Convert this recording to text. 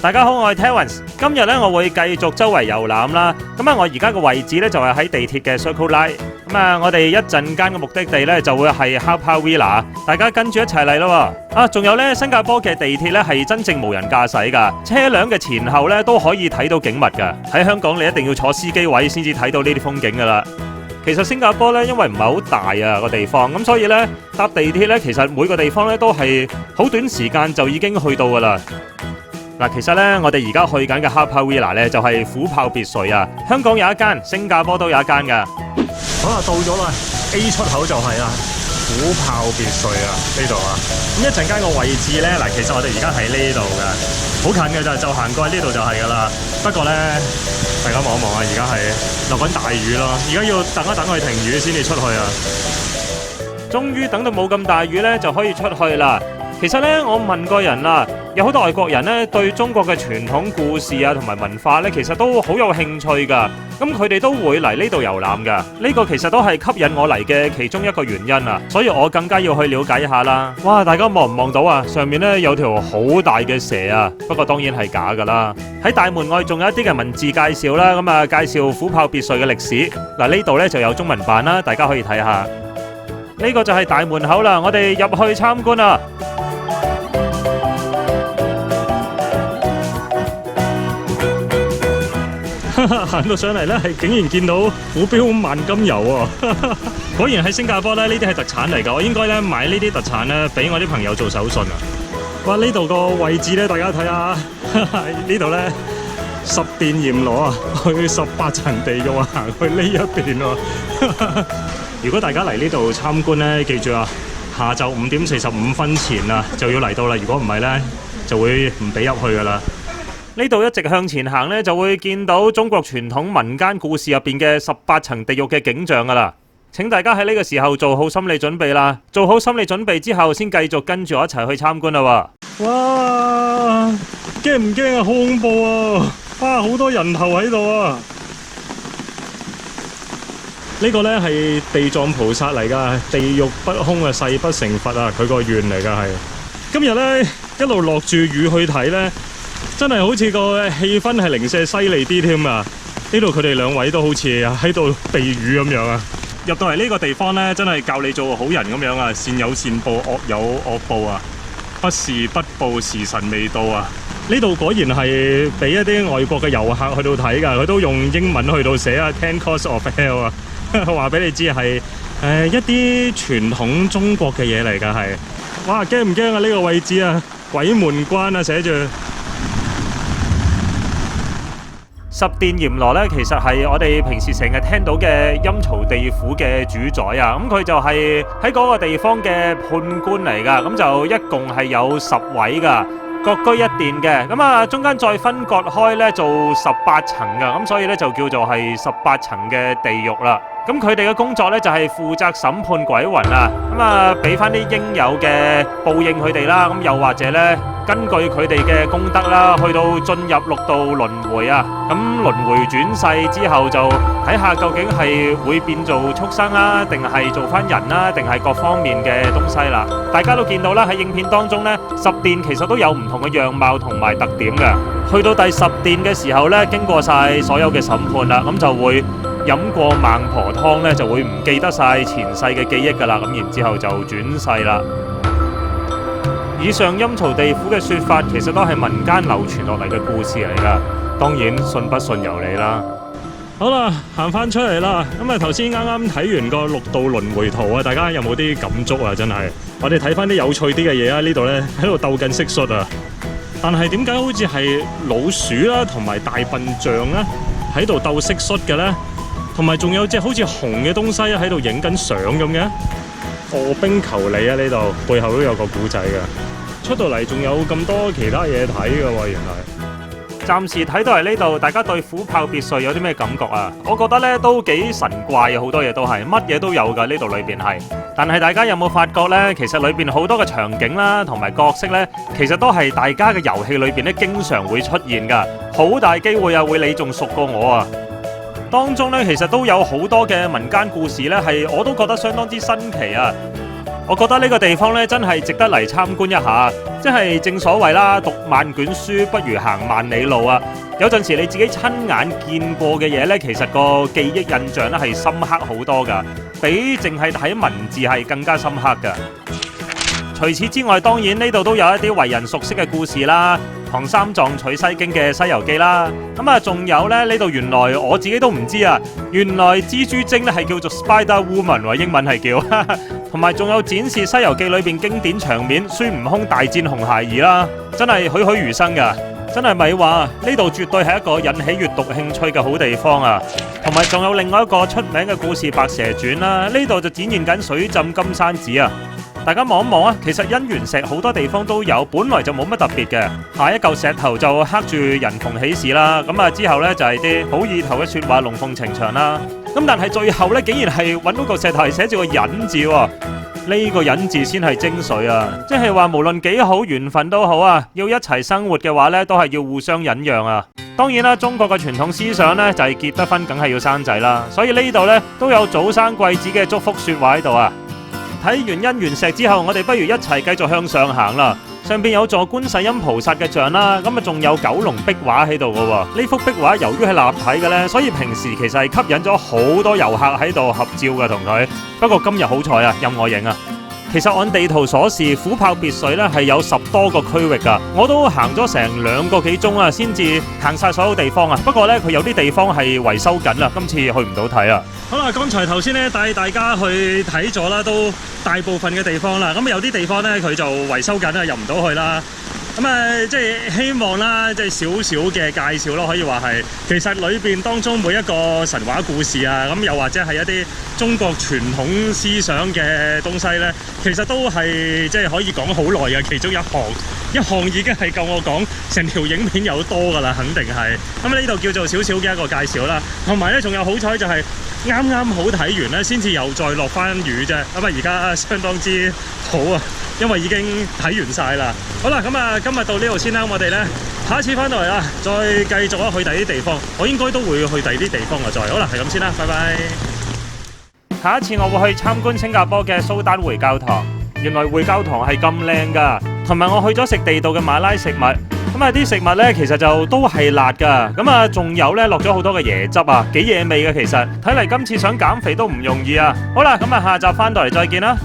大家好，我係 Terence。今日咧，我會繼續周圍遊覽啦。咁啊，我而家嘅位置咧就係喺地鐵嘅 Circle Line。咁啊，我哋一陣間嘅目的地咧就會係 Haw Par Villa。大家跟住一齊嚟咯。啊，仲有咧，新加坡嘅地鐵咧係真正無人駕駛㗎，車輛嘅前後咧都可以睇到景物㗎。喺香港你一定要坐司機位先至睇到呢啲風景㗎啦。其實新加坡咧，因為唔係好大啊個地方，咁所以咧搭地鐵咧，其實每個地方咧都係好短時間就已經去到㗎啦。嗱，其實咧，我哋而家去緊嘅 Haw Par Villa 咧，就係虎豹別墅啊。香港有一間，新加坡都有一間噶。好啦，到咗啦 ，A 出口就係啦，虎豹別墅啊，呢度啊。咁一陣間個位置咧，嗱，其實我哋而家喺呢度噶，好近嘅就行過去呢度就係噶啦。不過咧，大家望一望啊，而家係落緊大雨咯，而家要等一等佢停雨先至出去啊。終於等到冇咁大雨咧，就可以出去啦。其實咧，我問過人啦，有好多外國人咧對中國嘅傳統故事啊同埋文化咧，其實都好有興趣噶。咁佢哋都會嚟呢度遊覽噶。呢個其實都係吸引我嚟嘅其中一個原因啊。所以我更加要去了解一下啦。哇！大家望唔望到啊？上面咧有條好大嘅蛇啊，不過當然係假噶啦。喺大門外仲有一啲嘅文字介紹啦，咁啊介紹虎豹別墅嘅歷史。嗱，呢度咧就有中文版啦，大家可以睇下。呢個就係大門口啦，我哋入去參觀啦。行到上嚟咧，係竟然見到虎標萬金油喎！果然喺新加坡咧，呢啲係特產嚟㗎。我應該咧買呢啲特產咧，俾我啲朋友做手信啊！哇！呢度個位置咧，大家睇下，呢度咧10殿閻羅啊，去18層地獄啊，行去呢一邊喎。如果大家嚟呢度參觀咧，記住啊，下晝5點45分前啊就要嚟到啦。如果唔係咧，就會唔俾入去㗎啦。呢度一直向前行呢，就會見到中國傳統民間故事入邊嘅18層地獄嘅景象噶啦。請大家喺呢個時候做好心理準備啦。做好心理準備之後，先繼續跟住我一齊去參觀啦。哇！驚唔驚啊？好恐怖啊！哇！好多人頭喺度啊！呢個呢係地藏菩薩嚟噶，地獄不空啊，誓不成佛啊，佢個願嚟噶係。今日呢，一路落住雨去睇呢。真係好似個氣氛係零舍犀利啲添啊！呢度佢哋兩位都好似喺度避雨咁樣啊！入到嚟呢個地方呢，真係教你做好人咁樣啊！善有善報，惡有惡報啊！不是不報，時辰未到啊！呢度果然係俾一啲外國嘅遊客去到睇㗎，佢都用英文去到寫啊 Ten Course of Hell 啊！話俾你知係一啲傳統中國嘅嘢嚟㗎係。哇！驚唔驚啊？呢個位置啊，鬼門關啊，寫住。10殿閻羅咧，其實係我哋平時成日聽到嘅陰曹地府嘅主宰啊。咁佢就係喺嗰個地方嘅判官嚟噶。咁就一共係有10位噶，各居一殿嘅。咁啊，中間再分割開咧做18層噶。咁所以咧就叫做係18層嘅地獄啦。咁佢哋嘅工作咧就係負責審判鬼魂啊。咁啊，俾翻啲應有嘅報應佢哋啦。咁又或者咧，根據佢哋嘅功德啦，去到進入6道輪迴啊。咁輪迴轉世之後，就睇下究竟係會變做畜生啦，定係做翻人啦，定係各方面嘅東西啦。大家都見到啦，喺影片當中呢，10殿其實都有唔同嘅樣貌同埋特點嘅。去到第10殿嘅時候呢，經過晒所有嘅審判啦，咁就會飲過孟婆湯呢，就會唔記得晒前世嘅記憶噶啦。咁然之後就轉世啦。以上陰曹地府嘅說法，其實都係民間流傳落嚟嘅故事嚟噶。當然信不信由你啦。好啦，行翻出嚟啦。咁啊，頭先啱啱睇完個6道輪迴圖啊，大家有冇啲感觸啊？真係，我哋睇翻啲有趣啲嘅嘢啊。呢度呢，喺度鬥緊蟋蟀啊，但係點解好似係老鼠啦同埋大笨象咧喺度鬥蟋蟀嘅呢？同埋仲有隻好似紅嘅東西喺度影緊相咁嘅。卧冰求鯉啊！呢度背後都有個古仔嘅。出到嚟仲有咁多其他嘢睇嘅喎，原來。暫時睇到嚟呢度，大家對虎豹別墅有啲咩感覺啊？我覺得呢都幾神怪啊，好多嘢都係，乜嘢都有㗎，呢度裏邊係。但係大家有冇發覺呢？其實裏邊好多嘅場景啦，同埋角色呢，其實都係大家嘅遊戲裏邊呢經常會出現㗎，好大機會啊會你仲熟過我啊！當中呢，其實都有好多嘅民間故事呢，係我都覺得相當之新奇啊！我覺得呢個地方呢，真係值得嚟參觀一下，即係正所謂啦，讀萬卷書不如行萬里路啊！有陣時你自己親眼見過嘅嘢呢，其實個記憶印象咧係深刻好多噶，比淨係睇文字係更加深刻噶。除此之外，當然呢度都有一啲為人熟悉嘅故事啦，唐三藏取西經嘅《西遊記》啦，咁啊仲有咧呢度原來我自己都唔知啊，原來蜘蛛精咧係叫做 Spider Woman 喎，英文係叫，同埋仲有展示《西遊記》裏邊經典場面孫悟空大戰紅孩兒啦，真係栩栩如生噶，真係咪話呢度絕對係一個引起閱讀興趣嘅好地方啊！同埋仲有另外一個出名嘅故事《白蛇傳》啦，呢度就展現緊水浸金山寺啊！大家望一望啊，其實姻緣石好多地方都有，本來就冇乜特別嘅。下一嚿石頭就刻住人逢喜事啦，咁啊之後呢，就係啲好意頭嘅說話，龍鳳呈祥啦。咁但係最後呢，竟然係揾到個石頭係寫住個忍字喎，呢個忍字先係精髓啊！即係話無論幾好緣分都好啊，要一齊生活嘅話呢，都係要互相忍讓啊。當然啦，中國嘅傳統思想呢，就係結得婚梗係要生仔啦，所以呢度呢，都有早生貴子嘅祝福說話喺度啊。睇完姻緣石之後，我哋不如一齊繼續向上行啦。上邊有座觀世音菩薩嘅像啦，咁啊仲有九龍壁畫喺度嘅喎。呢幅壁畫由於係立體嘅呢，所以平時其實係吸引咗好多遊客喺度合照嘅同佢。不過今日好彩啊，任我影啊！其實按地圖所示，虎豹別墅咧係有10多個區域噶，我都行咗成2個幾鐘啊，先至行晒所有地方啊。不過咧，佢有啲地方係維修緊啦，今次去唔到睇啊。好啦，剛才頭先咧帶大家去睇咗啦，都大部分嘅地方啦。咁有啲地方咧佢就維修緊啊，入唔到去啦。咁即係希望啦，即係少少嘅介紹咯，可以話係。其實裏邊當中每一個神話故事啊，咁又或者係一啲中國傳統思想嘅東西呢，其實都係即係可以講好耐嘅。其中一項已經係夠我講成條影片有多噶啦，肯定係。咁呢度叫做少少嘅一個介紹啦。同埋呢，仲有好彩就係啱啱好睇完呢，先至又再落翻雨啫。咁而家相當之好啊！因為已經睇完晒啦。好啦，咁今日到呢度先啦。我哋呢，下一次翻到嚟啦，再繼續去第啲地方。我應該都會去第啲地方啊。再好啦，係咁先啦，拜拜。下一次我會去參觀新加坡嘅蘇丹回教堂。原來回教堂係咁靚噶，同埋我去咗食地道嘅馬拉食物。咁啲食物呢，其實就都係辣噶。咁仲有呢，落咗好多嘅椰汁啊，幾惹味嘅。其實睇嚟今次想減肥都唔容易啊。好啦，咁下集翻到嚟再見啦。